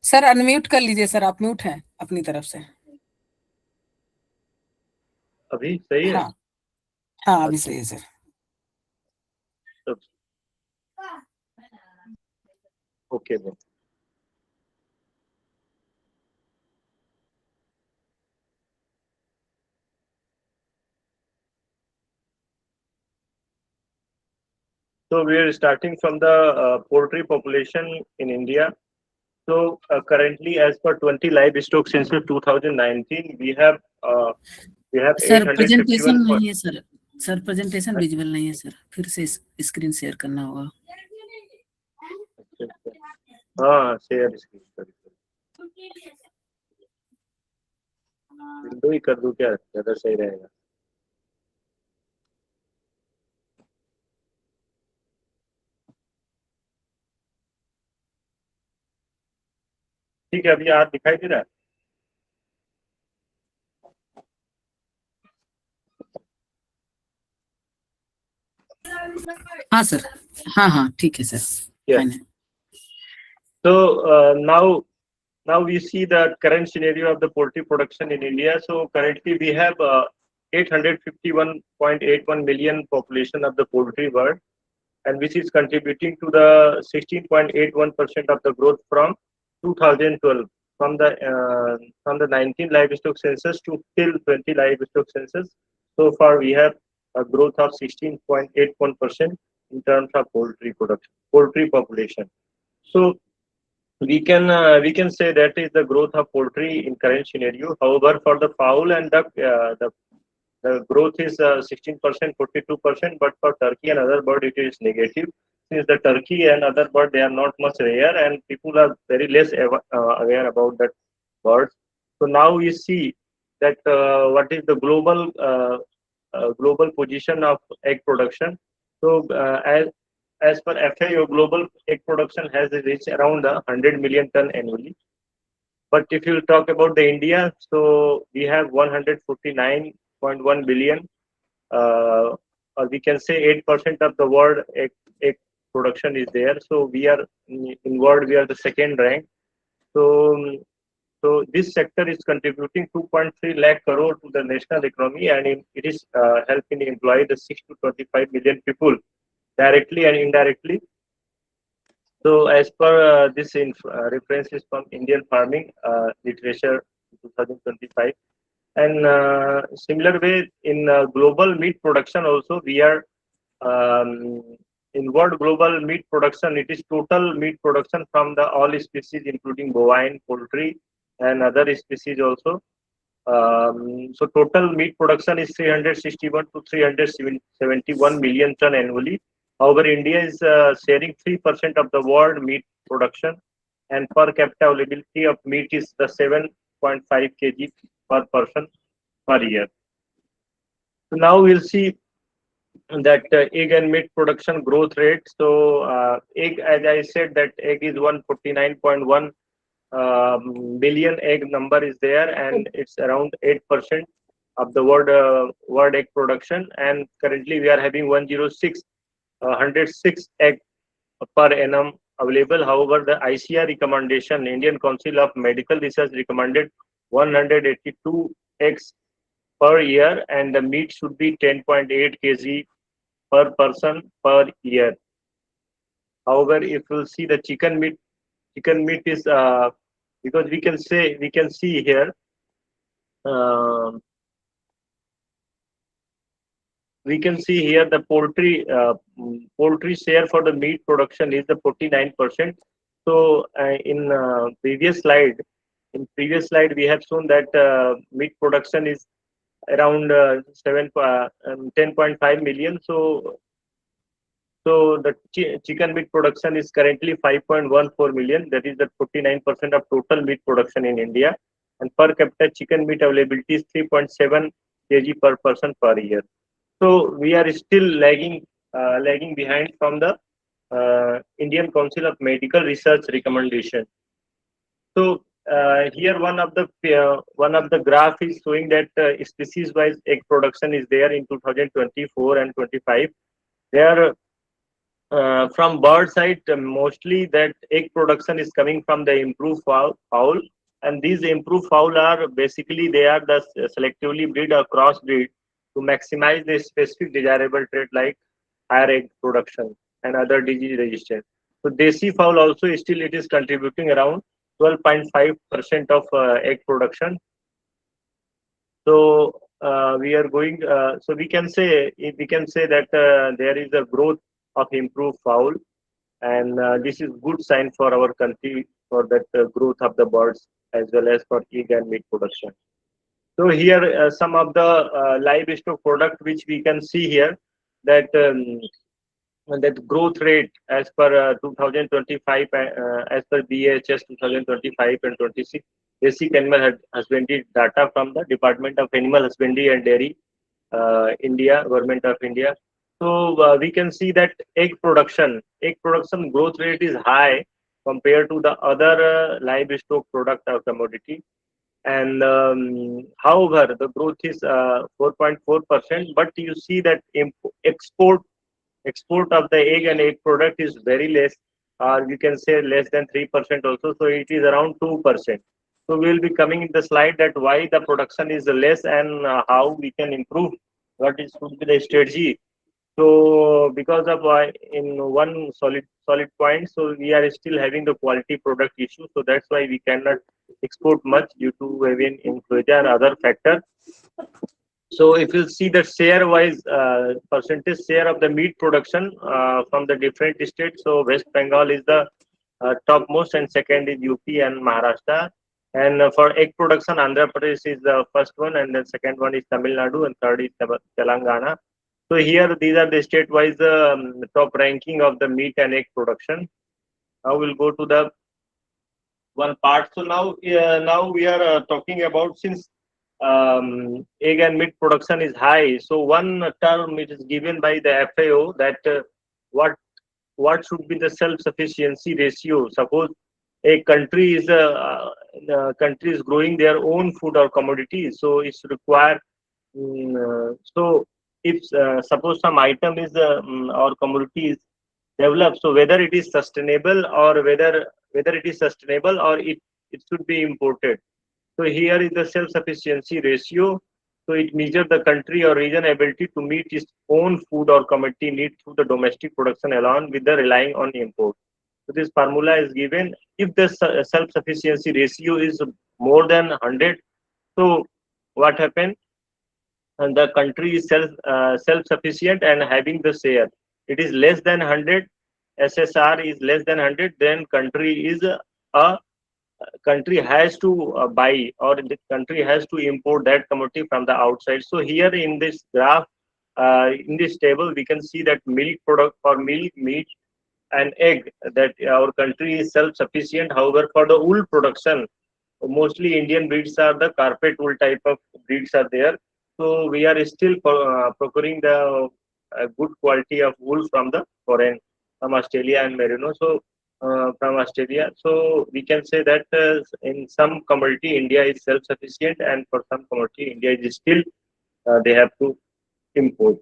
Sir unmute कर लीजिए sir, आप म्यूट हैं अपनी तरफ से। अभी सही है? हाँ हाँ अभी सही है sir. Okay then. So we are starting from the poultry population in India. So currently, as per 20 livestock census 2019, we have sir 851. Presentation नहीं है सर, सर प्रेजेंटेशन विजुअल नहीं है सर, फिर से स्क्रीन शेयर करना होगा। हाँ शेयर स्क्रीन विंडो ही कर दूं क्या, ज्यादा सही रहेगा। ठीक है, अभी हाथ दिखाई दे रहा है? हाँ सर, हाँ हाँ ठीक है sir. So now we see the current scenario of the poultry production in India. So currently we have 851.81 million population of the poultry world, and which is contributing to the 16.81% of the growth from 2012, from the 19 livestock census to till 20 livestock census. So far we have a growth of 16.81% in terms of poultry production, poultry population. So we can say that is the growth of poultry in current scenario. However, for the fowl and duck, the growth is 16%, 42%, but for turkey and other bird it is negative. Since the turkey and other bird, they are not much rare, and people are very less aware about that birds. So now we see that what is the global position of egg production. So as per FAO, global egg production has reached around 100 million ton annually. But if you talk about the India, so we have 149.1 billion, or we can say 8% of the world egg production is there. So we are in world, we are the second rank. So this sector is contributing 2.3 lakh crore to the national economy, and it is helping employ the 6 to 25 million people directly and indirectly. So as per this reference is from Indian Farming Literature 2025, And similar way in global meat production also, we are um, in world global meat production, it is total meat production from the all species including bovine, poultry and other species also. So total meat production is 361 to 371 million ton annually. However, India is sharing 3% of the world meat production, and per capita availability of meat is the 7.5 kg per person per year. So now we'll see that egg and meat production growth rate. So egg, as I said, that egg is 149.1 billion egg number is there, and it's around 8% of the world egg production. And currently we are having 106 egg per annum available. However, the ICR recommendation, Indian Council of Medical Research, recommended 182 eggs per year, and the meat should be 10.8 kg per person per year. However, if you see the chicken meat is because we can see here um the poultry share for the meat production is the 49%. So in previous slide we have shown that meat production is around 10.5 million. So the chicken meat production is currently 5.14 million. That is the 49% of total meat production in India. And per capita chicken meat availability is 3.7 kg per person per year. So we are still lagging behind from the Indian Council of Medical Research recommendation. So here one of the graph is showing that species-wise egg production is there in 2024 and 25. There from bird side, mostly that egg production is coming from the improved fowl, and these improved fowl are basically they are the selectively breed or crossbreed to maximize the specific desirable trait like higher egg production and other disease resistance. So desi fowl also still it is contributing around 12.5% of egg production. So we are going. So we can say that there is a growth of improved fowl, and this is good sign for our country for that growth of the birds as well as for egg and meat production. So here some of the livestock product which we can see here that that growth rate as per 2025 as per BHS 2025 and 26 basic animal husbandry data from the Department of Animal Husbandry and Dairy India, Government of India. So we can see that egg production growth rate is high compared to the other livestock product or commodity. And however, the growth is 4.4%, but you see that export of the egg and egg product is very less, or you can say less than 3% also. So it is around 2%. So we will be coming in the slide that why the production is less and how we can improve. What is should be the strategy? So because of in one solid point, so we are still having the quality product issue. So that's why we cannot export much due to avian influenza and other factors. So if you see the share wise percentage share of the meat production from the different states, so West Bengal is the topmost, and second is UP and Maharashtra. And for egg production, Andhra Pradesh is the first one, and then second one is Tamil Nadu, and third is Telangana. So here these are the state-wise top ranking of the meat and egg production. Now we'll go to the one part. So now we are talking about, since egg and meat production is high, so one term it is given by the FAO that what should be the self-sufficiency ratio. Suppose a country is growing their own food or commodities, so it's required. So if suppose some item is or commodity is developed, so whether it is sustainable or whether it is sustainable or it should be imported. So here is the self-sufficiency ratio. So it measures the country or region ability to meet its own food or commodity need through the domestic production along with the relying on import. So this formula is given. If the self-sufficiency ratio is more than 100, so it means the country or region ability to meet its own food or commodity need through the domestic production alone with the relying on import. So this formula is given. If the self-sufficiency ratio is more than 100, so it means the country or region ability to meet its own food or commodity need through the domestic production alone with the relying on import. So this formula is given. what happened? And the country is self-sufficient and having the share. It is less than 100, SSR is less than 100, then country has to buy, or the country has to import that commodity from the outside. So here in this graph, in this table, we can see that milk product, for milk, meat, and egg, that our country is self-sufficient. However, for the wool production, mostly Indian breeds are the carpet wool type of breeds are there. So we are still procuring the good quality of wool from the foreign, from Australia and Merino. So from Australia, so we can say that in some commodity India is self-sufficient, and for some commodity India is still they have to import.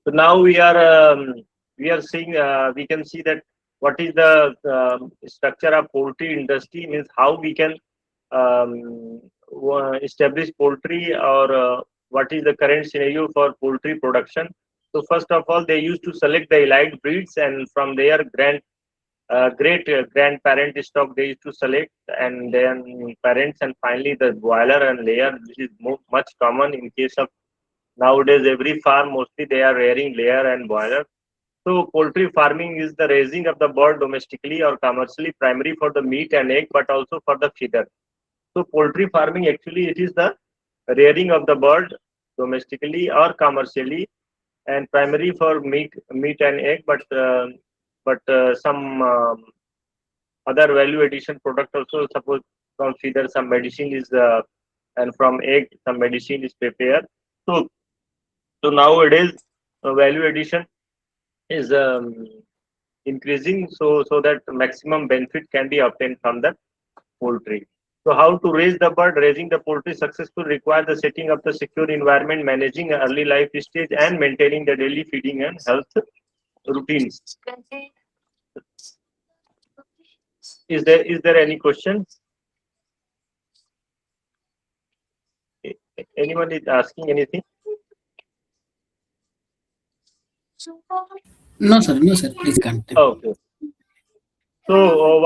So now we are seeing, we can see that what is the structure of poultry industry, means how we can establish poultry, or what is the current scenario for poultry production. So first of all, they used to select the elite breeds, and from their great grandparent stock they used to select, and then parents, and finally the broiler and layer, which is much common in case of nowadays. Every farm mostly they are rearing layer and broiler. So poultry farming is the raising of the bird domestically or commercially, primary for the meat and egg, but also for the feeder. So poultry farming, actually it is the rearing of the bird domestically or commercially, and primary for meat and egg, but some other value addition product also. Suppose from feeder some medicine is and from egg some medicine is prepared. So nowadays value addition is increasing, so that maximum benefit can be obtained from the poultry. So how to raise the bird? Raising the poultry successful requires the setting of the secure environment, managing early life stage, and maintaining the daily feeding and health routines. Is there any question? Anyone is asking anything? No, sir. No, sir. Please continue. Okay. So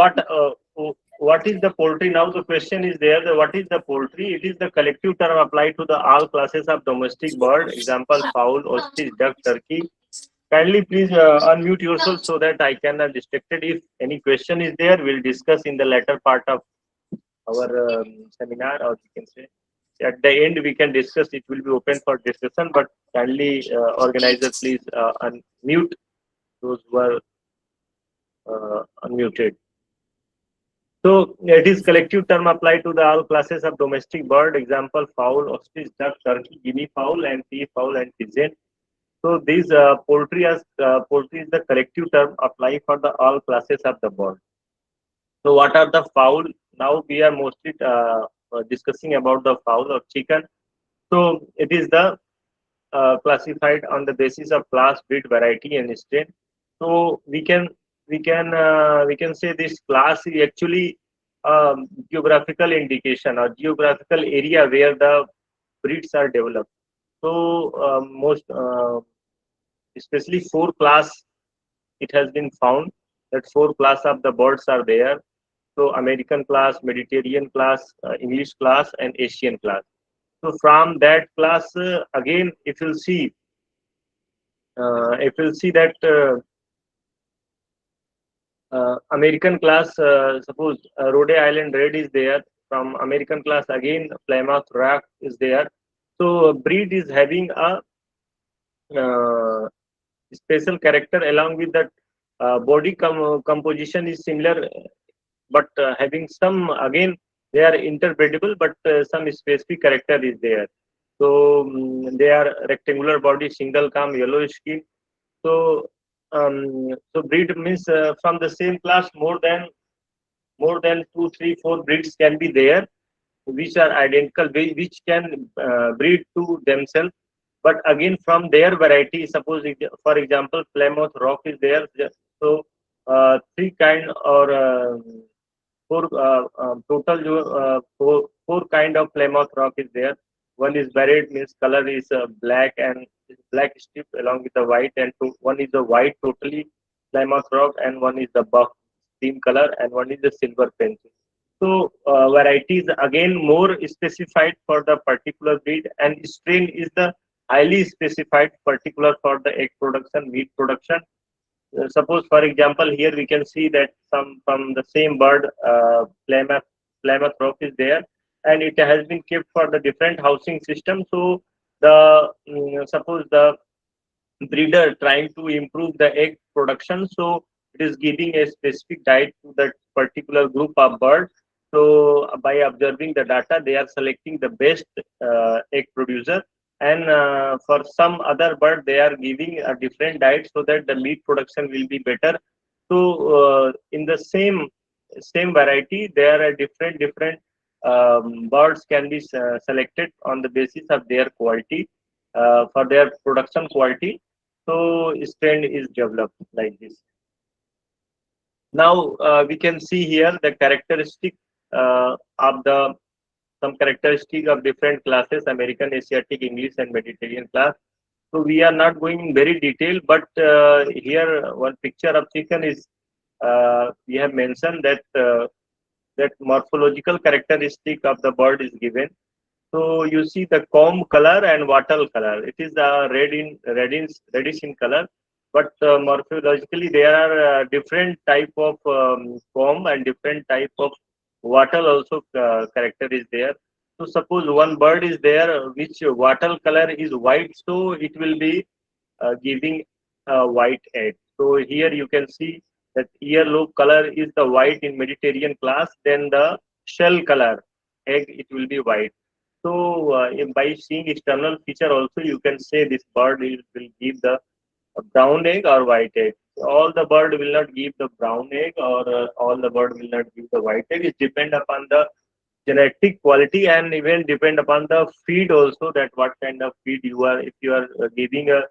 what is the poultry? Now the question is there, that what is the poultry? It is the collective term applied to the all classes of domestic bird. Example: fowl, ostrich, duck, turkey. Kindly please unmute yourself so that I cannot distracted. If any question is there, we'll discuss in the latter part of our seminar, or we can say at the end we can discuss. It will be open for discussion, but kindly organizer please unmute those who are unmuted. So it is collective term applied to the all classes of domestic bird. Example: fowl, ostrich, duck, turkey, guinea fowl, and peafowl and pigeon. So these poultry is the collective term applied for the all classes of the bird. So what are the fowl? Now we are mostly discussing about the fowl or chicken. So it is the classified on the basis of class, breed, variety, and strain. So we can say this class is actually geographical indication or geographical area where the breeds are developed. So most especially 4 class, it has been found that 4 class of the birds are there. So American class, Mediterranean class, English class, and Asian class. So from that class, again, if you'll see that American class, suppose Rhode Island Red is there. From American class, again Plymouth Rock is there. So breed is having a special character, along with that body composition is similar, but having some, again they are interpretable, but some specific character is there. So they are rectangular body, single calm, yellow skin. So so breed means from the same class more than 2, 3, 4 breeds can be there, which are identical, which can breed to themselves. But again, from their variety, suppose for example Plymouth Rock is there. So 3 kind or 4 total 4 kind of Plymouth Rock is there. One is varied, means color is black and black strip along with the white, and one is the white totally Plymouth Rock, and one is the buff cream color, and one is the silver pencil. So varieties again more specified for the particular breed, and strain is the highly specified particular for the egg production, meat production. Suppose, for example, here we can see that some from the same bird, Plymouth Rock is there, and it has been kept for the different housing system. So the suppose the breeder trying to improve the egg production, so it is giving a specific diet to that particular group of birds. So by observing the data, they are selecting the best egg producer, and for some other bird they are giving a different diet so that the meat production will be better. So in the same variety, there are different birds can be selected on the basis of their quality, for their production quality. So strain is developed like this. Now we can see here the characteristic of the some characteristic of different classes: American, Asiatic, English, and Mediterranean class. So we are not going in very detail, but here one picture of chicken is we have mentioned that that morphological characteristic of the bird is given. So you see the comb color and wattle color. It is reddish in color, but morphologically there are different type of comb and different type of wattle also character is there. So suppose one bird is there which wattle color is white, so it will be giving a white egg. So here you can see that earlobe color is the white in Mediterranean class, then the shell color egg it will be white. So by seeing external feature also you can say this bird will give the brown egg or white egg. All the bird will not give the brown egg, or all the bird will not give the white egg. It depend upon the genetic quality, and even depend upon the feed also, that what kind of feed you are. If you are giving a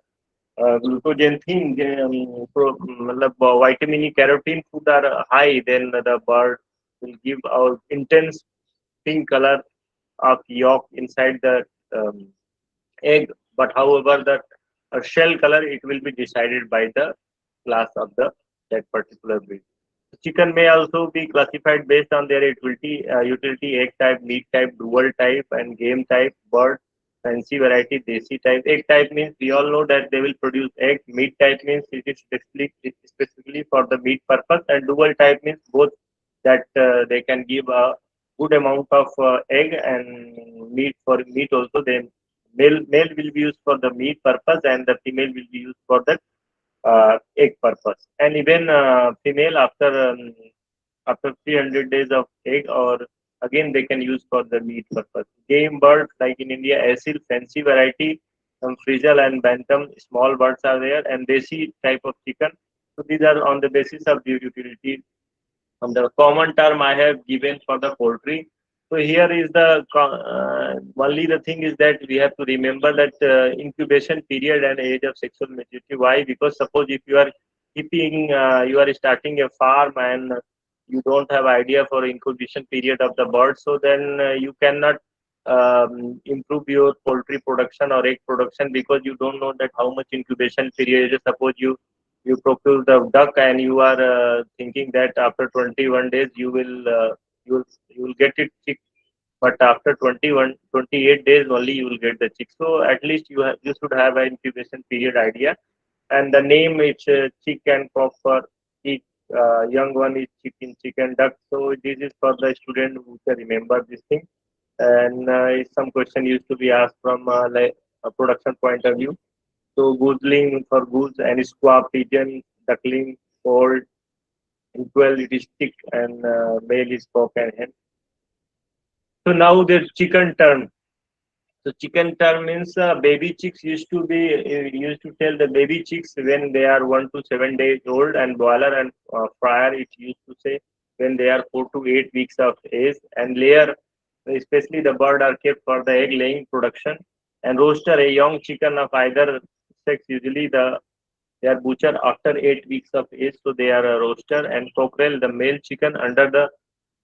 glucogen thing, vitamin E, carotene food are high, then the bird will give out intense pink color of yolk inside the um, egg. But however, the shell color it will be decided by the class of the that particular breed. Chicken may also be classified based on their utility: egg type, meat type, dual type, and game type. Bird, fancy variety, desi type. Egg type means we all know that they will produce egg. Meat type means it is specifically for the meat purpose, and dual type means both, that they can give a good amount of egg and meat. For meat also, then male will be used for the meat purpose, and the female will be used for the egg purpose. And even female after 300 days of egg, or again they can use for the meat purpose. Game birds like in India, asil, fancy variety, some frizzle and bantam, small birds are there, and desi type of chicken. So these are on the basis of the utility. The common term I have given for the poultry. So here is the only the thing is that we have to remember that incubation period and age of sexual maturity. Why? Because suppose if you are keeping, you are starting a farm and you don't have idea for incubation period of the bird, so then you cannot improve your poultry production or egg production, because you don't know that how much incubation period is. Suppose you procure the duck and you are thinking that after 21 days you will get it chick, but after 28 days only you will get the chick. So at least you should have an incubation period idea. And the name is chick and cock for each young one is chicken duck. So this is for the student who can remember this thing. And some question used to be asked from like a production point of view. So goosling for goose, and squab, pigeon, duckling, fold, equal it is chick, and male is cock and hen. So now the chicken term. So chicken term means baby chicks used to be used to tell the baby chicks when they are 1 to 7 days old, and boiler and fryer it used to say when they are 4 to 8 weeks of age, and layer, especially the bird, are kept for the egg laying production. And roaster, a young chicken of either sex, usually they are butchered after 8 weeks of age, so they are a roaster. And cockerel, the male chicken under the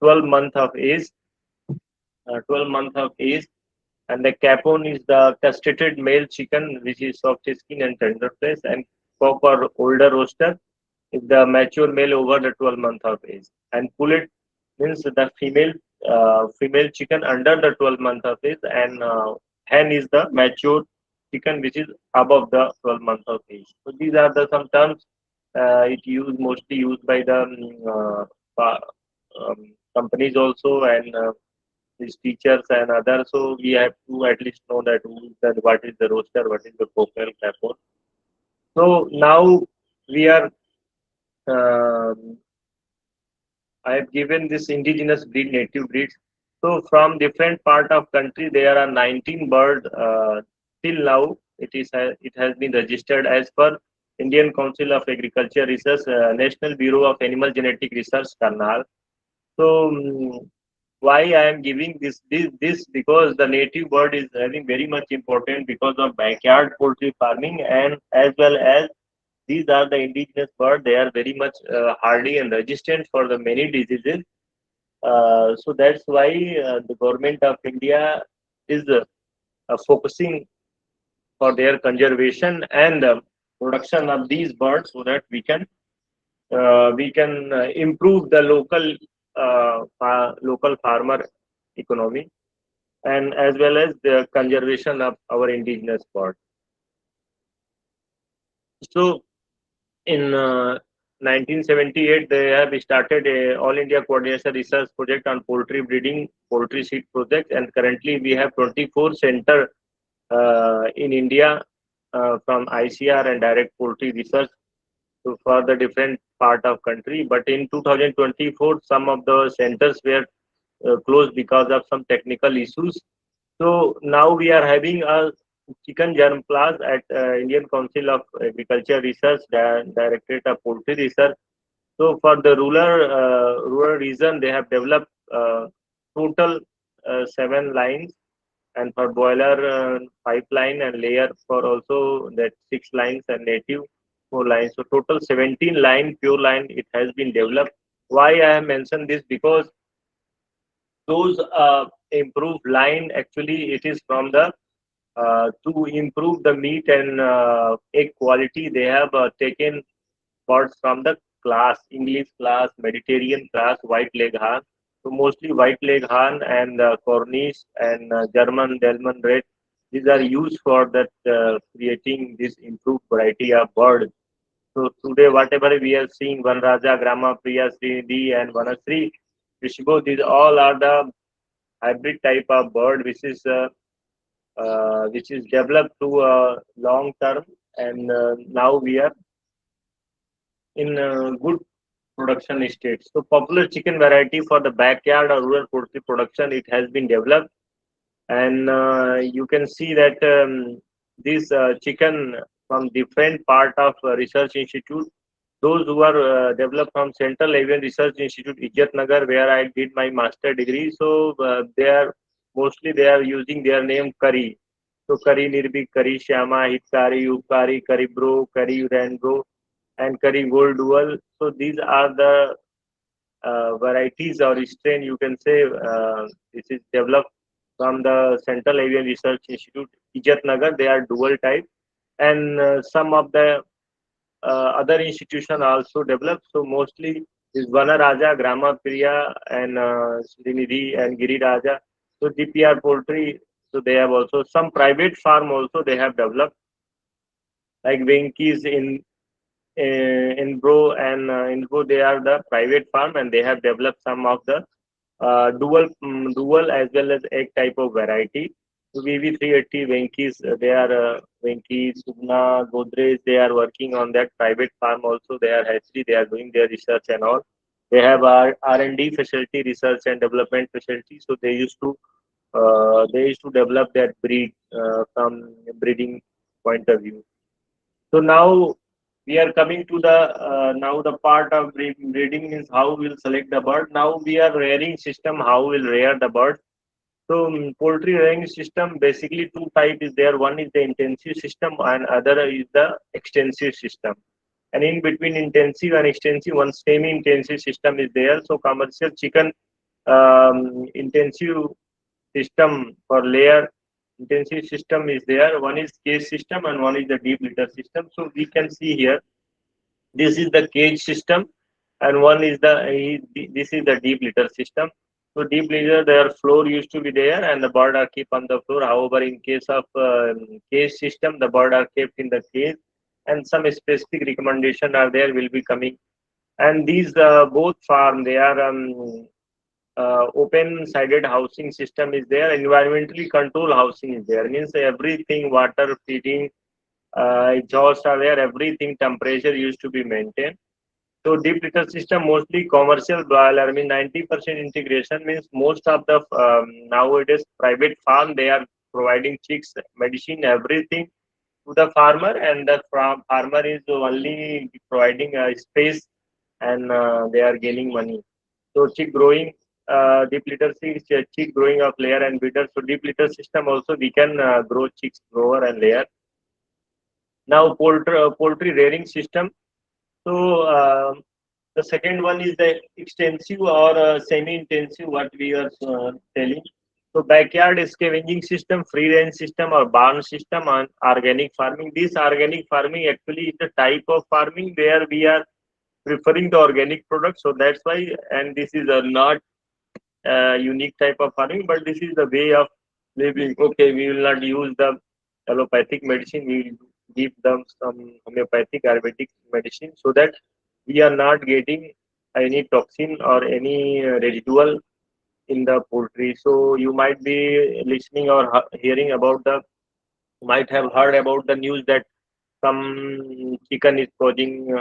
12 month of age, 12 month of age. And the capon is the castrated male chicken, which is soft skin and tender flesh. And cock or older roaster is the mature male over the 12 month of age. And pullet means the female chicken under the 12 months of age, and hen is the mature chicken which is above the 12 months of age. So these are the some terms mostly used by the companies also, and these teachers and others. So we have to at least know that what is the roaster, what is the cocktail platform. So now we are. um I have given this indigenous breed, native breeds. So from different part of country, there are 19 bird till now. It has been registered as per Indian Council of Agriculture Research, National Bureau of Animal Genetic Research, Karnal. So why I am giving this because the native bird is having very much important because of backyard poultry farming, and as well as these are the indigenous bird. They are very much hardy and resistant for the many diseases. So that's why the government of India is focusing for their conservation and production of these birds, so that we can improve the local farmer economy, and as well as the conservation of our indigenous birds. So in 1978, they have started a All India Coordination Research Project on poultry breeding, poultry seed project, and currently we have 24 center in India from ICR and direct poultry research to for the different part of country. But in 2024, some of the centers were closed because of some technical issues. So now we are having a chicken germ class at Indian Council of Agriculture Research, Directorate of Poultry Research. So for the rural region, they have developed total 7 lines, and for boiler 5 line, and layer for also that 6 lines, and native 4 lines. So total 17 line pure line it has been developed. Why I have mentioned this? Because those improved line, actually it is from the to improve the meat and egg quality. They have taken birds from the class, English class, Mediterranean class, white leg hen. So mostly white leg hen and Cornish and German Delman red. These are used for that creating this improved variety of bird. So today, whatever we are seeing, Van Raja, Grama, Priya, Sri, and Vanasri, Vishbo, these all are the hybrid type of bird which is developed to long term, and now we are in good production state. So popular chicken variety for the backyard or rural poultry production, it has been developed, and you can see that this chicken from different part of research institute, those who are developed from Central Avian Research Institute, Nagar, where I did my master degree. So they are mostly they are using their name Curry. So Curry Nirbhik, Curry Shyama, Hitkari, Upkari, Curry Bro, Curry Rainbow, and Curry Gold Dual. So these are the varieties or strain, you can say. This is developed from the Central Avian Research Institute, Nagar. They are dual type, and some of the other institution also developed. So mostly is Vana Raja, Grama Priya, and Srinidhi and Giri Raja. So DPR poultry. So they have also some private farm also they have developed, like Venki's in Bro and in Bro, they are the private farm, and they have developed some of the dual as well as egg type of variety. So VV380 Venki's, they are Venki, Sugna, Godrej, they are working on that private farm also. They are hatchery, they are doing their research and all. They have R&D facility, research and development facility. So they used to develop that breed from breeding point of view. So now we are coming to the now the part of breeding is how we'll select the bird. Now we are rearing system, how we'll rear the bird. So poultry rearing system, basically two type is there. One is the intensive system and other is the extensive system. And in between intensive and extensive, one semi-intensive system is there. So commercial chicken intensive system for layer intensive system is there. One is cage system and one is the deep litter system. So we can see here, this is the cage system, and one is this is the deep litter system. So deep litter, their floor used to be there, and the bird are kept on the floor. However, in case of cage system, the bird are kept in the cage, and some specific recommendation are there will be coming. And these both farm, they are open-sided housing system is there. Environmentally controlled housing is there. Means everything, water, feeding, exhaust are there. Everything, temperature used to be maintained. So deep litter system mostly commercial broiler. I mean 90% integration means most of the nowadays private farm, they are providing chicks, medicine, everything to the farmer, and the farmer is only providing a space, and they are gaining money. So chick growing, deep litter chick growing of layer and breeder. So deep litter system also we can grow chicks, grower and layer. Now poultry rearing system. So the second one is the extensive or semi-intensive, what we are telling. So backyard scavenging system, free range system or barn system, and organic farming. This organic farming actually is the type of farming where we are preferring the organic products. So that's why, and this is a not unique type of farming, but this is the way of living. Okay, we will not use the allopathic medicine. We will give them some homeopathic Ayurvedic medicine so that we are not getting any toxin or any residual in the poultry. So you might be listening or hearing about the, might have heard about the news that some chicken is causing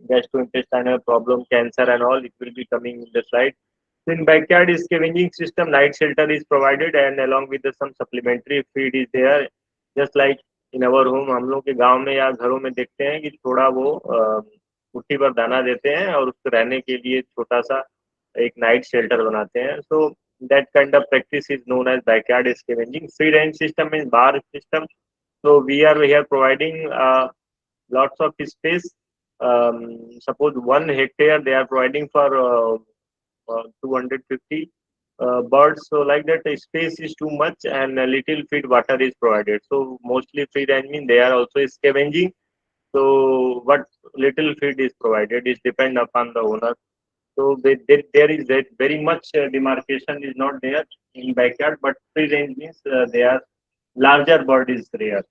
gastrointestinal problem, cancer and all. It will be coming in the slide. In backyard scavenging system, night shelter is provided, and along with some supplementary feed is there. Just like in our home, हम लोग के गांव में या घरों में देखते हैं कि थोड़ा वो मुट्ठी भर दाना देते हैं और उसको रहने के लिए छोटा सा एक नाइट शेल्टर बनाते हैं. So that kind of practice is known as backyard scavenging. Free range system is bar system. So we are here providing lots of space. Suppose 1 hectare they are providing for 250 birds. So like that, the space is too much, and a little feed water is provided. So mostly free range means they are also scavenging. So what little feed is provided is depend upon the owner. So there is that very much demarcation is not there in backyard, but free range means they are larger bird is rare.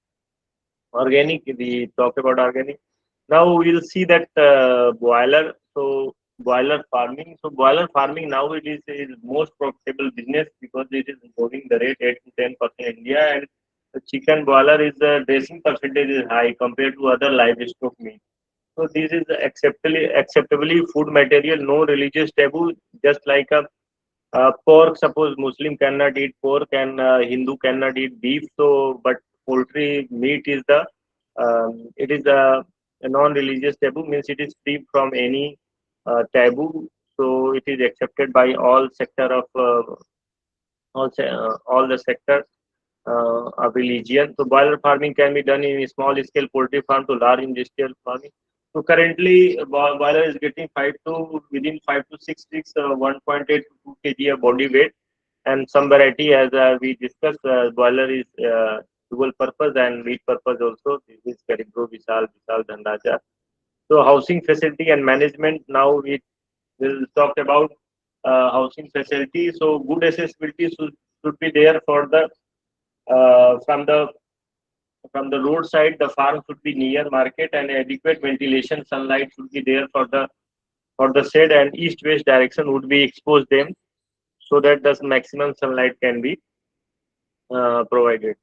Organic, we talked about organic. Now we'll see that boiler. So boiler farming. So boiler farming now it is most profitable business because it is moving the rate 8 to 10% in India, and the chicken boiler is the dressing percentage is high compared to other livestock meat. So this is acceptably food material, no religious taboo, just like a pork. Suppose Muslim cannot eat pork and Hindu cannot eat beef. So, but poultry meat is the it is a non-religious taboo, means it is free from any taboo. So it is accepted by all sector of all the sectors of religion. So boiler farming can be done in small scale poultry farm to large industrial farming. So currently, boiler is getting within 5 to 6 weeks, 1.8 to 2 kg of body weight, and some variety as we discussed, boiler is dual purpose and meat purpose also. This is Caribou, Vishal, Dhanraja. So housing facility and management. Now we will talk about housing facility. So good accessibility should be there for the from the roadside. The farm should be near market, and adequate ventilation, sunlight should be there for the shade, and east-west direction would be exposed them so that the maximum sunlight can be provided.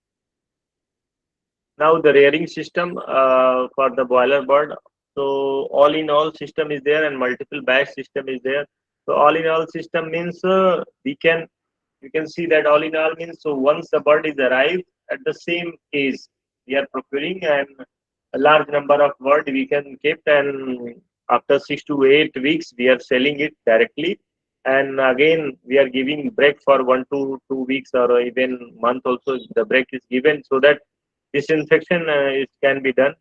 Now the rearing system for the boiler bird. So all in all system is there, and multiple batch system is there. So all in all system means you can see that all in all means, so once the bird is arrived at the same age, we are procuring, and a large number of bird we can keep, and after 6 to 8 weeks we are selling it directly, and again we are giving break for 1 to 2 weeks or even month also. The break is given so that disinfection can be done.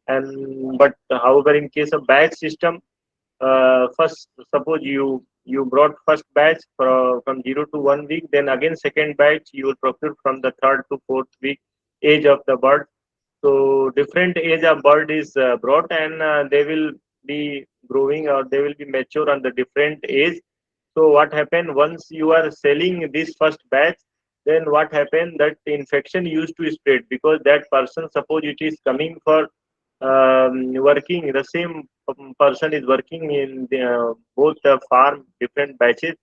And but however, in case of batch system, first suppose you brought first batch from 0 to 1 week, then again second batch you will procure from the 3rd to 4th week age of the bird. So different age of bird is brought, and they will be growing, or they will be mature on the different age. So what happened once you are selling this first batch, then what happened that the infection used to spread, because that person, suppose it is coming for working, the same person is working in both the farm different batches,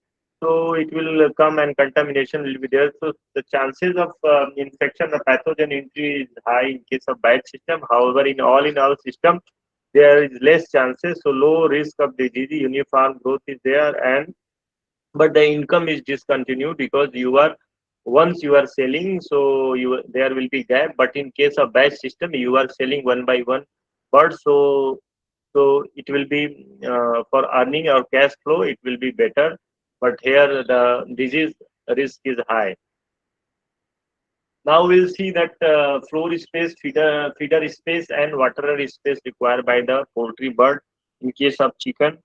so it will come and contamination will be there. So the chances of infection or pathogen entry is high in case of batch system. However, in all system there is less chances, so low risk of disease, uniform growth is there, and but the income is discontinued because you are, once you are selling, so you, there will be gap. But in case of batch system, you are selling one by one bird, so it will be for earning or cash flow it will be better, but here the disease risk is high. Now we'll see that floor space, feeder space and waterer space required by the poultry bird in case of chicken.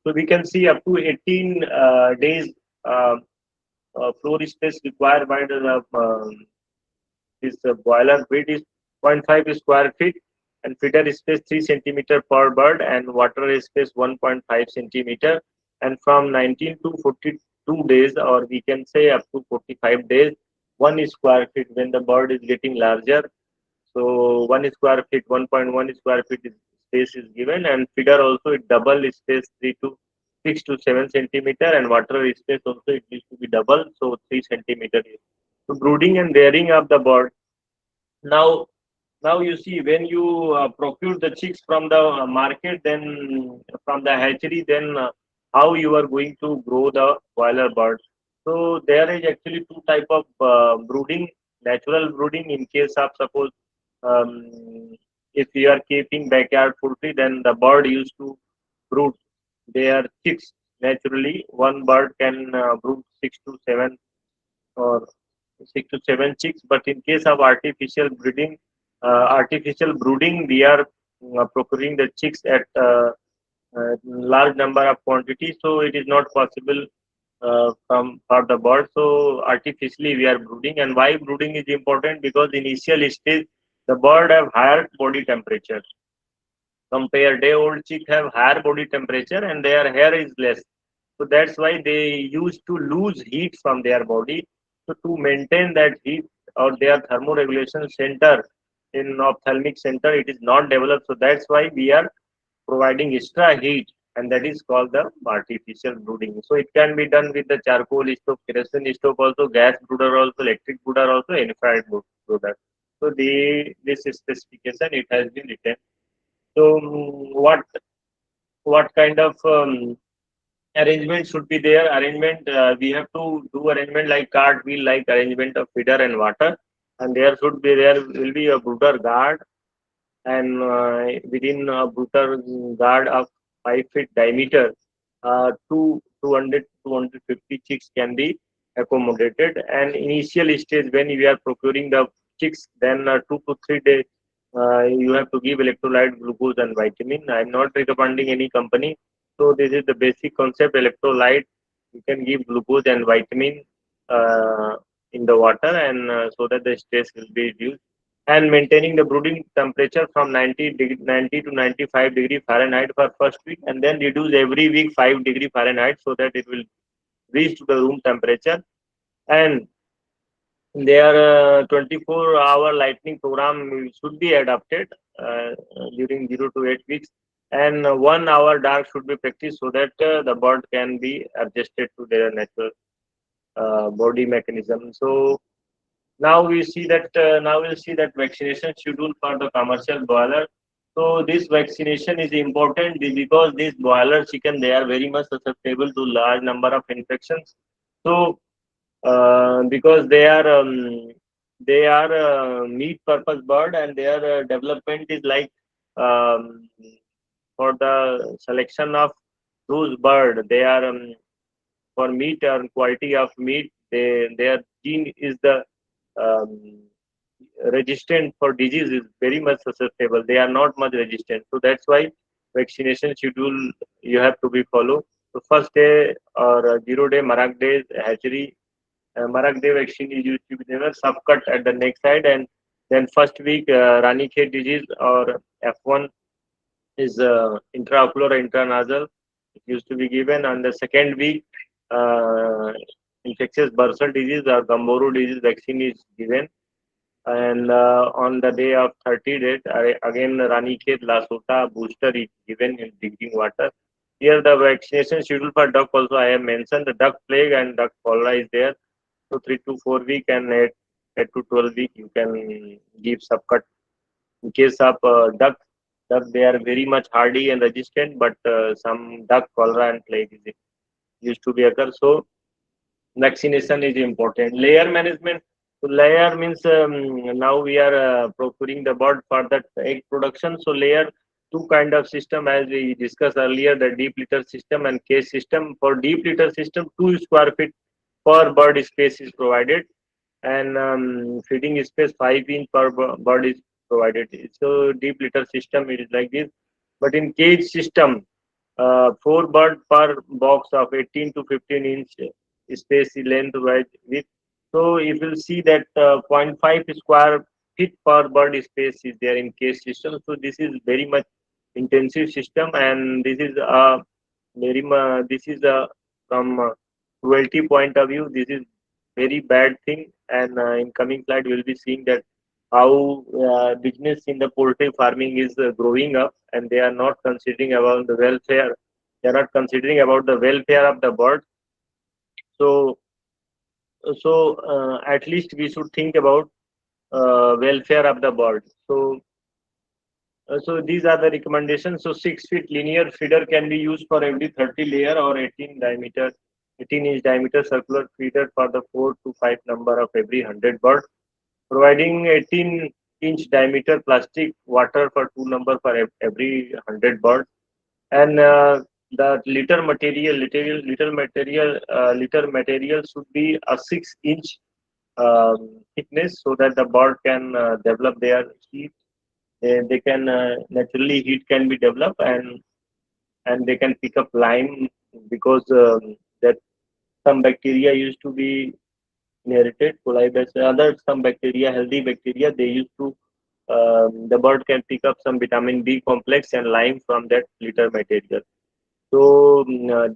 So we can see up to 18 days uh, floor space required by the this boiler breed is 0.5 square feet, and feeder space 3 centimeter per bird, and water space 1.5 centimeter. And from 19 to 42 days, or we can say up to 45 days, 1 square feet when the bird is getting larger. So 1 square feet, 1.1 square feet is, space is given, and feeder also it double space 6 to 7 centimeter, and water space also it needs to be double, so 3 centimeter. So brooding and rearing of the bird. Now, now you see when you procure the chicks from the market, then from the hatchery, then how you are going to grow the boiler bird. So there is actually two type of brooding: natural brooding. In case of suppose if you are keeping backyard poultry, then the bird used to brood their chicks naturally. One bird can brood 6 to 7 or 6 to 7 chicks. But in case of artificial brooding, we are procuring the chicks at large number of quantity, so it is not possible from for the bird. So artificially we are brooding. And why brooding is important? Because initial stage the bird have higher body temperature. Compare day old chick have higher body temperature and their hair is less. So that's why they used to lose heat from their body. So to maintain that heat, or their thermoregulation center in ophthalmic center, it is not developed. So that's why we are providing extra heat, and that is called the artificial brooding. So it can be done with the charcoal stove, kerosene stove also, gas brooder also, electric brooder also, infrared brooder. So this specification it has been written. So what kind of arrangement should be there? Arrangement, we have to do arrangement like cartwheel, like arrangement of feeder and water, and there will be a brooder guard, and within a brooder guard of 5 feet diameter, 250 chicks can be accommodated. And initial stage when we are procuring the chicks, then 2 to 3 days you have to give electrolyte, glucose and vitamin. I am not recommending any company. So this is the basic concept: electrolyte. You can give glucose and vitamin in the water, and so that the stress will be reduced. And maintaining the brooding temperature from 90 to 95 degree Fahrenheit for first week, and then reduce every week 5 degree Fahrenheit, so that it will reach to the room temperature. And their 24-hour lightning program should be adopted during 0 to 8 weeks, and 1 hour dark should be practiced, so that the bird can be adjusted to their natural body mechanism. So now we'll see that vaccination schedule for the commercial broiler. So this vaccination is important because these broiler chicken, they are very much susceptible to large number of infections. So because they are meat purpose bird, and their development is like um, for the selection of those bird, they are for meat and quality of meat, their gene is the um, resistant for disease is very much susceptible. They are not much resistant. So that's why vaccination schedule you have to be follow. So first day or 0 day Marak day hatchery, Marak day vaccine is used to be there, subcut at the neck side, and then first week Ranikhet disease or F1 is intraocular or intranasal. It used to be given on the second week. Uh, Infectious bursal disease or Gamboru disease vaccine is given, and on the day of 30 days, again Ranikhet Lasota booster is given in drinking water. Here the vaccination schedule for duck also I have mentioned. The duck plague and duck cholera is there. So 3 to 4 week and 8 to 12 week you can give subcut. In case of duck they are very much hardy and resistant, but some duck cholera and plague is used to be occur. So vaccination is important. Layer management. So layer means now we are procuring the bird for that egg production. So layer two kind of system as we discussed earlier, the deep litter system and cage system. For deep litter system, 2 square feet per bird space is provided, and feeding space 5 inch per bird is provided. So deep litter system it is like this. But in cage system, 4 bird per box of 18 to 15 inch space length wide width. So you will see that zero point 0.5 square feet per bird space is there in cage system. So this is very much intensive system, and this is this is from cruelty point of view. This is very bad thing, and in coming slide we will be seeing that how business in the poultry farming is growing up, and they are not considering about the welfare. They are not considering about the welfare of the bird. So at least we should think about welfare of the bird. So these are the recommendations. So 6 feet linear feeder can be used for every 30 layer or 18-inch diameter circular feeder for the 4 to 5 number of every 100 bird. Providing 18-inch diameter plastic water for 2 number for every 100 bird. And the litter material should be a 6 inch thickness, so that the bird can develop their heat. They can naturally heat can be developed, and they can pick up lime, because that some bacteria used to be inherited. Colibacillus, other some bacteria, healthy bacteria, they used to the bird can pick up some vitamin B complex and lime from that litter material. So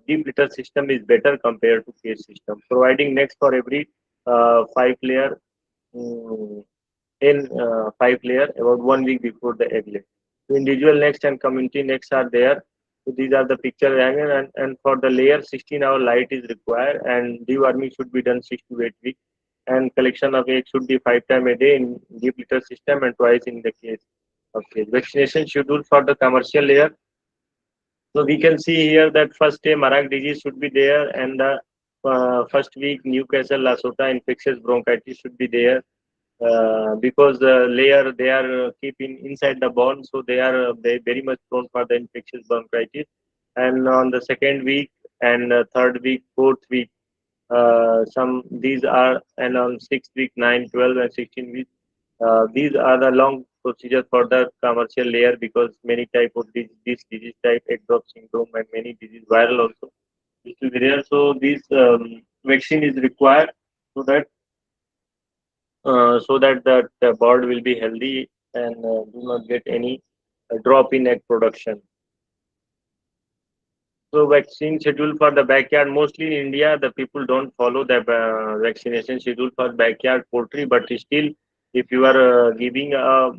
deep litter system is better compared to cage system, providing next for every 5 layer. um, in 5 layer about 1 week before the egg lay. So individual next and community next are there. So these are the picture hanger, and for the layer 16-hour light is required, and deworming should be done 6 to 8 weeks, and collection of eggs should be 5 times a day in deep litter system and twice in the case of cage. Vaccination schedule for the commercial layer. So we can see here that first day Marak disease should be there, and the first week Newcastle Lasota infectious bronchitis should be there, because the layer they are keeping inside the bone, so they are they very much prone for the infectious bronchitis. And on the second week and third week, fourth week, some these are, and on 6th week, 9, 12, and 16 weeks, these are the long procedure for the commercial layer, because many type of this disease type, egg drop syndrome, and many disease viral also used to be there. So this vaccine is required, so that the bird will be healthy and do not get any drop in egg production. So vaccine schedule for the backyard. Mostly in India, the people don't follow the vaccination schedule for backyard poultry, but still, if you are giving a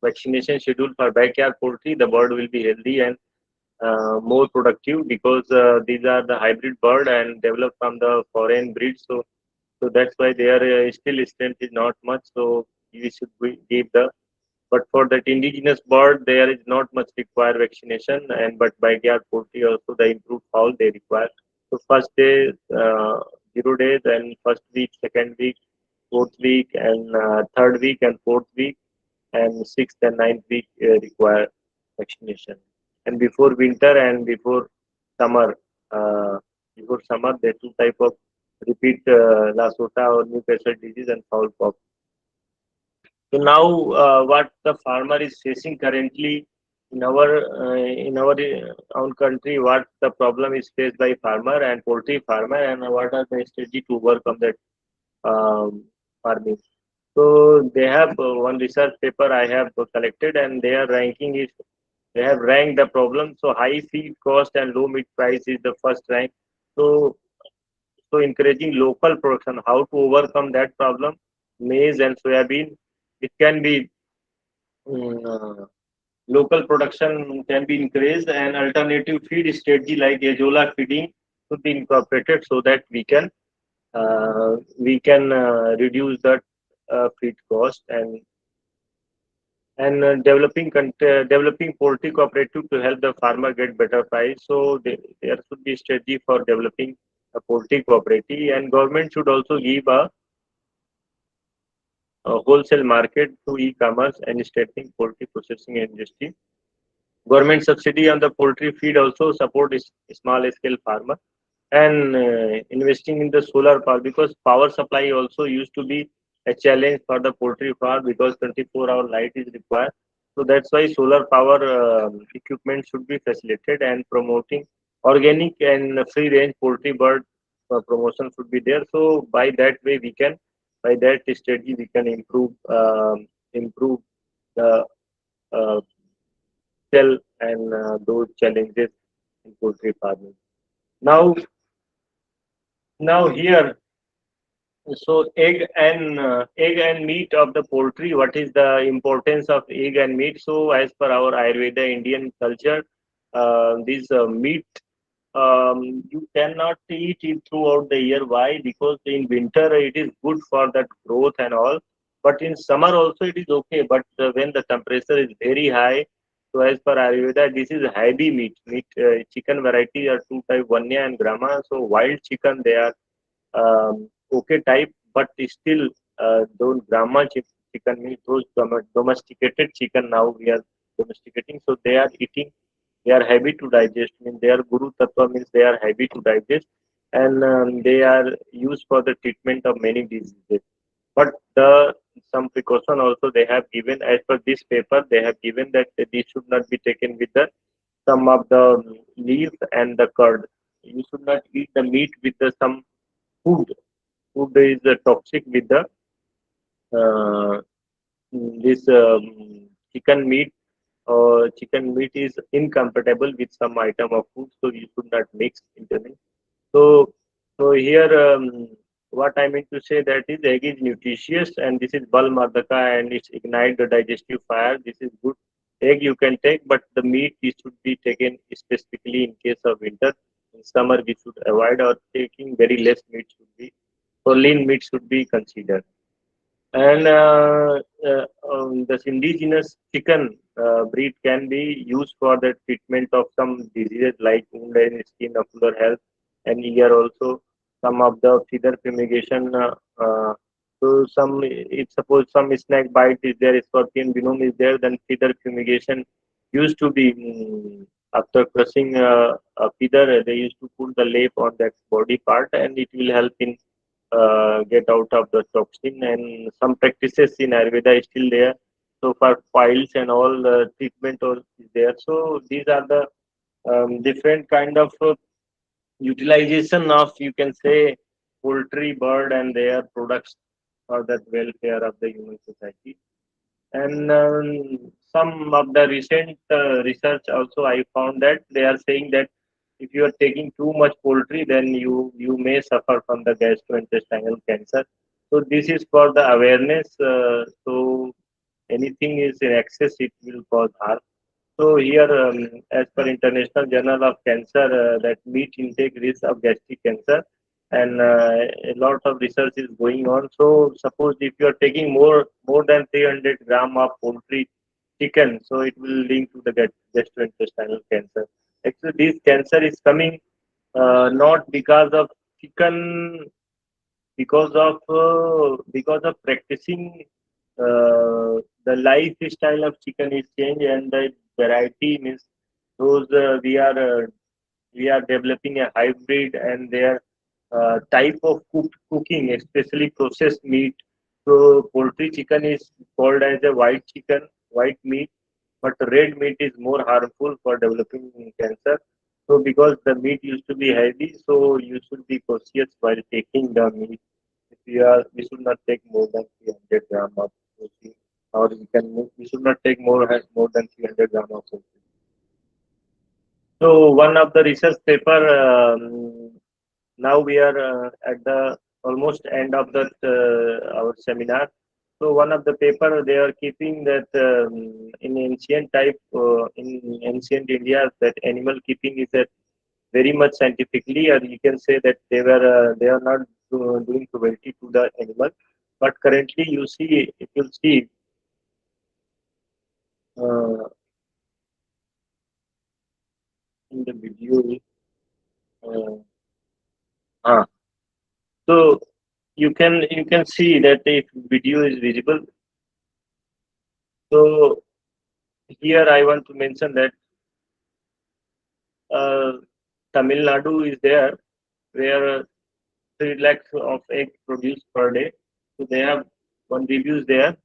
vaccination schedule for backyard poultry, the bird will be healthy and more productive, because these are the hybrid bird and developed from the foreign breed. So that's why their still strength is not much. So we should give the, but for that indigenous bird, there is not much required vaccination, and but backyard poultry also the improved fowl they require. So first day, 0 days, and first week, second week, fourth week, and third week and fourth week, and sixth and ninth week require vaccination. And before winter and uh, before summer, there are two type of repeat Lasota or Newcastle disease and fowl pox. So now, what the farmer is facing currently in our own country, what the problem is faced by farmer and poultry farmer, and what are the strategy to overcome that farming. So they have one research paper I have collected, and their ranking is They have ranked the problem. So high feed cost and low meat price is the first rank. So encouraging local production. How to overcome that problem? Maize and soybean. It can be local production can be increased, and alternative feed strategy like Azola feeding should be incorporated so that we can reduce that feed cost, and developing poultry cooperative to help the farmer get better price. So there should be strategy for developing a poultry cooperative, and government should also give a wholesale market to e-commerce and strengthening poultry processing industry. Government subsidy on the poultry feed also support is small scale farmer, and investing in the solar power, because power supply also used to be a challenge for the poultry farm because 24-hour light is required. So that's why solar power equipment should be facilitated, and promoting organic and free range poultry bird promotion should be there. So by that strategy we can improve the uh, sell and those challenges in poultry farming. Now, now here, so egg and meat of the poultry. What is the importance of egg and meat? So, as per our Ayurveda Indian culture, this meat you cannot eat it throughout the year. Why? Because in winter it is good for that growth and all, but in summer also it is okay. But when the temperature is very high, so as per Ayurveda, this is heavy meat. Chicken variety are two type, Vanya and Grama. So wild chicken they are okay type, but still those Brahma chicken meat, those domesticated chicken now we are domesticating, so they are eating, they are heavy to digest. Means they are Guru Tattva, means they are heavy to digest, and they are used for the treatment of many diseases. But some precaution also they have given as per this paper. They have given that these should not be taken with the some of the leaf and the curd. You should not eat the meat with the some food. Food is toxic with the uh, this chicken meat, or chicken meat is incompatible with some item of food, so you should not mix into it. So here, what I mean to say that is egg is nutritious, and this is bal mardaka, and it's ignite the digestive fire. This is good. Egg you can take, but the meat it should be taken specifically in case of winter. In summer we should avoid, or taking very less meat should be. So lean meat should be considered. And this indigenous chicken breed can be used for the treatment of some diseases like wound and skin, ocular health, and ear also. Some of the feather fumigation. So if suppose some snake bite is there, scorpion venom is there, then feather fumigation used to be after crushing a feather, they used to put the lap on that body part, and it will help in get out of the toxin, and some practices in Ayurveda is still there. So for piles and all the treatment all is there. So these are the different kind of utilization of, you can say, poultry, bird and their products for that welfare of the human society. And some of the recent research also I found that they are saying that if you are taking too much poultry, then you may suffer from the gastrointestinal cancer. So this is for the awareness. So anything is in excess, it will cause harm. So here, as per International Journal of Cancer, that meat intake risk of gastric cancer, and a lot of research is going on. So suppose if you are taking more than 300 gram of poultry chicken, so it will link to the gastrointestinal cancer. Actually, this cancer is coming not because of chicken, because of practicing the lifestyle of chicken is changed, and the variety means those we are developing a hybrid, and their type of cooking, especially processed meat. So poultry chicken is called as a white chicken, white meat, but red meat is more harmful for developing cancer. So because the meat used to be heavy, so you should be cautious while taking the meat. If we should not take more than 300 gram of protein, or we should not take more than 300 gram of protein. So one of the research paper, now we are at the almost end of that our seminar. So one of the paper they are keeping that in ancient India, that animal keeping is a very much scientifically, or you can say that they are not doing cruelty to the animal. But currently, you see, if you see uh, in the video, uh, ah, so you can see that if video is visible. So here I want to mention that uh, Tamil Nadu is there where 3 lakhs of egg produced per day. So they have one reviews there.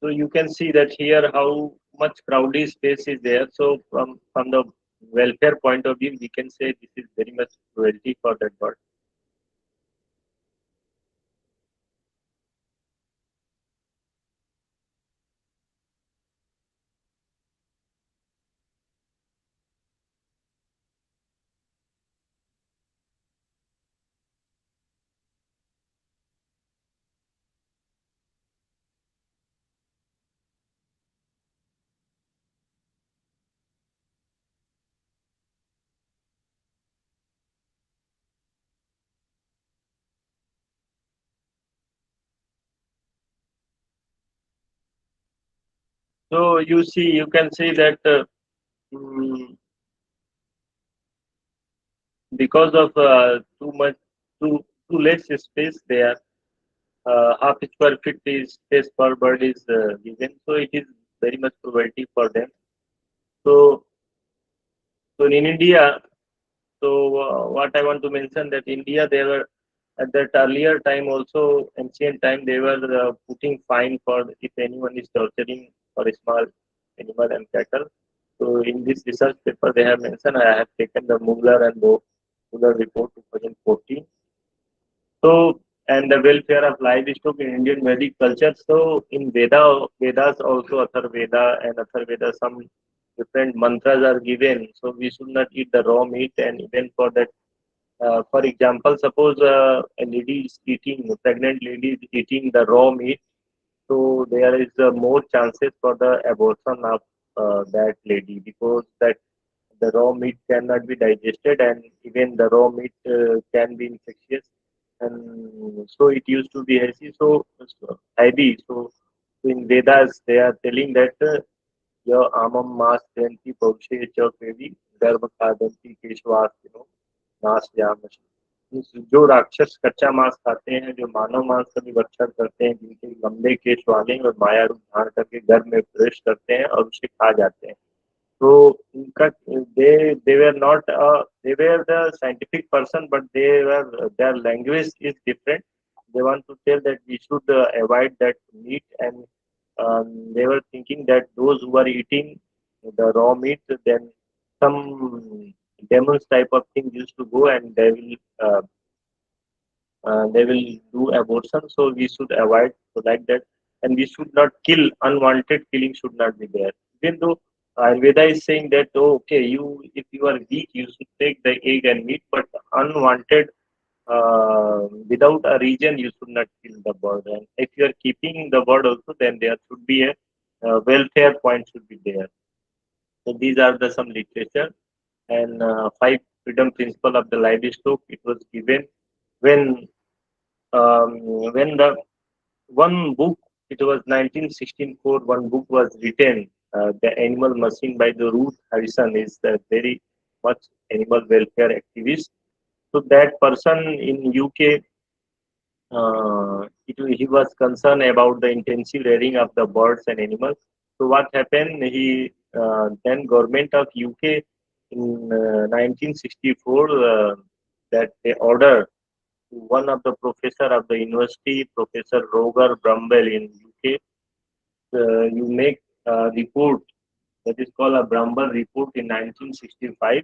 So you can see that here how much crowded space is there. So from the welfare point of view, we can say this is very much cruelty for that bird. So you can see that mm, because of too less space there, half square feet is space per bird is given. So it is very much cruelty for them. So so in India, so what I want to mention that India they were at that earlier time also ancient time they were putting fine for if anyone is torturing for a small animal and cattle. So in this research paper they have mentioned I have taken the Mughal and Mughal report 2014. So, and the welfare of livestock in Indian Vedic culture. So, in Vedas also Atharveda and Atharveda, some different mantras are given. So, we should not eat the raw meat, and even for that, for example, suppose a lady is eating, a pregnant lady is eating the raw meat. So, there is more chances for the abortion of that lady because that the raw meat cannot be digested and even the raw meat can be infectious and so it used to be heavy so in Vedas they are telling that your amam mas janti bhavshe cha pevi garva kadanti keshwas नाश यामश जो राक्षस कच्चा मांस खाते हैं जो मानव मांस का भी भक्षण करते हैं जिनके लंबे केश वाले और माया रूप धारण करके गर्भ में प्रवेश करते हैं और उसे खा जाते हैं so in fact, they were not they were the scientific person, but their language is different. They want to tell that we should avoid that meat, and they were thinking that those who are eating the raw meat, then some demons type of thing used to go, and they will do abortion. So we should avoid so like that, and we should not kill. Unwanted killing should not be there. Even though Ayurveda is saying that oh, okay, you if you are weak, you should take the egg and meat, but unwanted without a reason, you should not kill the bird. And if you are keeping the bird also, then there should be a welfare point should be there. So these are the some literature and five freedom principle of the livestock. It was given when when the one book, it was 1964, one book was written, The Animal Machine by the Ruth Harrison is the very much animal welfare activist. So that person in UK, he was concerned about the intensive rearing of the birds and animals. So what happened, then government of UK in 1964, that they ordered one of the professor of the university, Professor Roger Brumble in UK, you make a report that is called a Brumble report in 1965,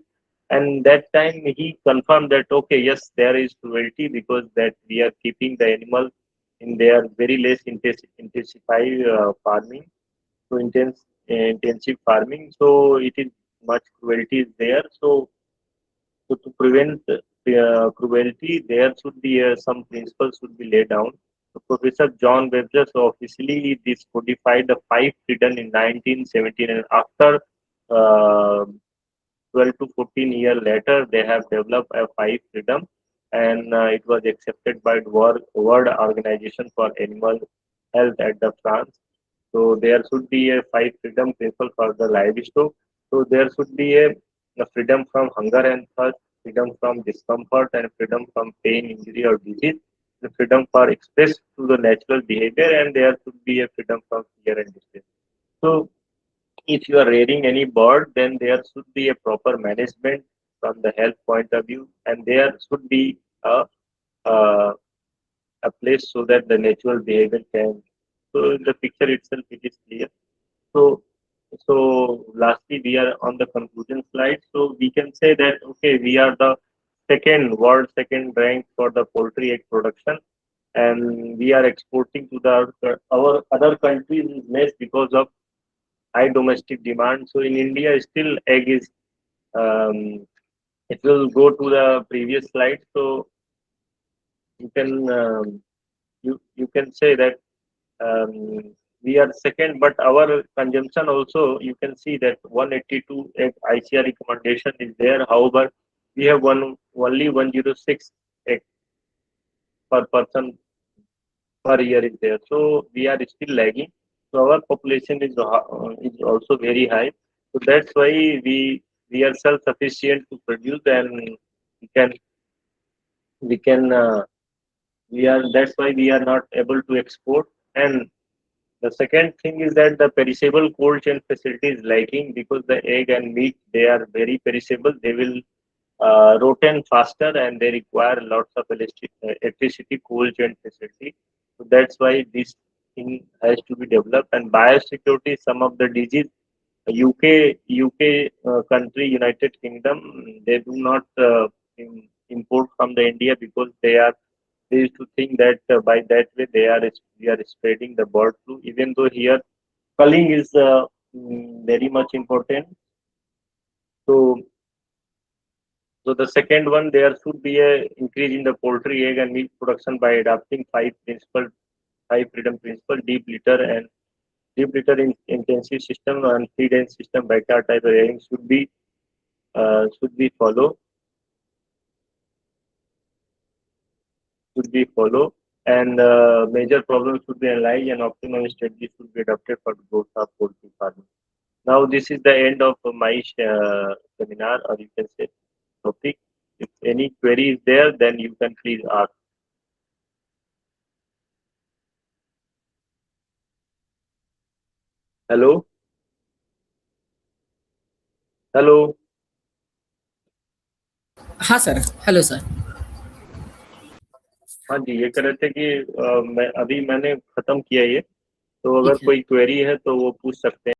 And that time he confirmed that okay, yes, there is cruelty because that we are keeping the animal in their very less intensified farming, so intensive farming, so it is much cruelty is there. So to prevent cruelty, there should be some principles should be laid down. So Professor John Webster, so officially this codified the five freedom in 1917, and after uh, 12 to 14 years later, they have developed a five freedom, and it was accepted by the World Organization for Animal Health at the France. So there should be a five freedom principle for the livestock. So there should be a freedom from hunger and thirst, freedom from discomfort, and freedom from pain, injury, or disease. The freedom for express to the natural behavior, and there should be a freedom from fear and distress. So if you are rearing any bird, then there should be a proper management from the health point of view, and there should be a, a place so that the natural behavior can. So in the picture itself, it is clear. So, so lastly, we are on the conclusion slide. So we can say that okay, we are the second rank for the poultry egg production, and we are exporting to the our other countries is less because of high domestic demand. So in India, still egg is. It will go to the previous slide. So you can you can say that um, we are second, but our consumption also you can see that 182 egg ICR recommendation is there. However, we have only 106 egg per person per year is there. So we are still lagging. So our population is also very high. So that's why we are self-sufficient to produce, and we can we can we are that's why we are not able to export. And the second thing is that the perishable cold chain facility is lacking because the egg and meat they are very perishable. They will rotten faster and they require lots of electricity cold chain facility. So that's why this thing has to be developed. And biosecurity, some of the disease, UK country, United Kingdom, they do not import from the India because they used to think that by that way we are spreading the bird flu. Even though here culling is very much important. So so the second one, there should be a increase in the poultry egg and meat production by adopting five freedom principle, deep litter in intensive system and feed end system backyard type rearing should be follow, and major problems should be analyzed and optimum strategy should be adopted for the growth of poultry farming. Now this is the end of my seminar, or you can say topic. If any query is there, then you can please ask. Hello hello हाँ sir, hello sir. हाँ जी, ये कह रहे थे कि मैंने खत्म किया ये, तो अगर ठीक है। कोई क्वेरी है तो वो पूछ सकते हैं।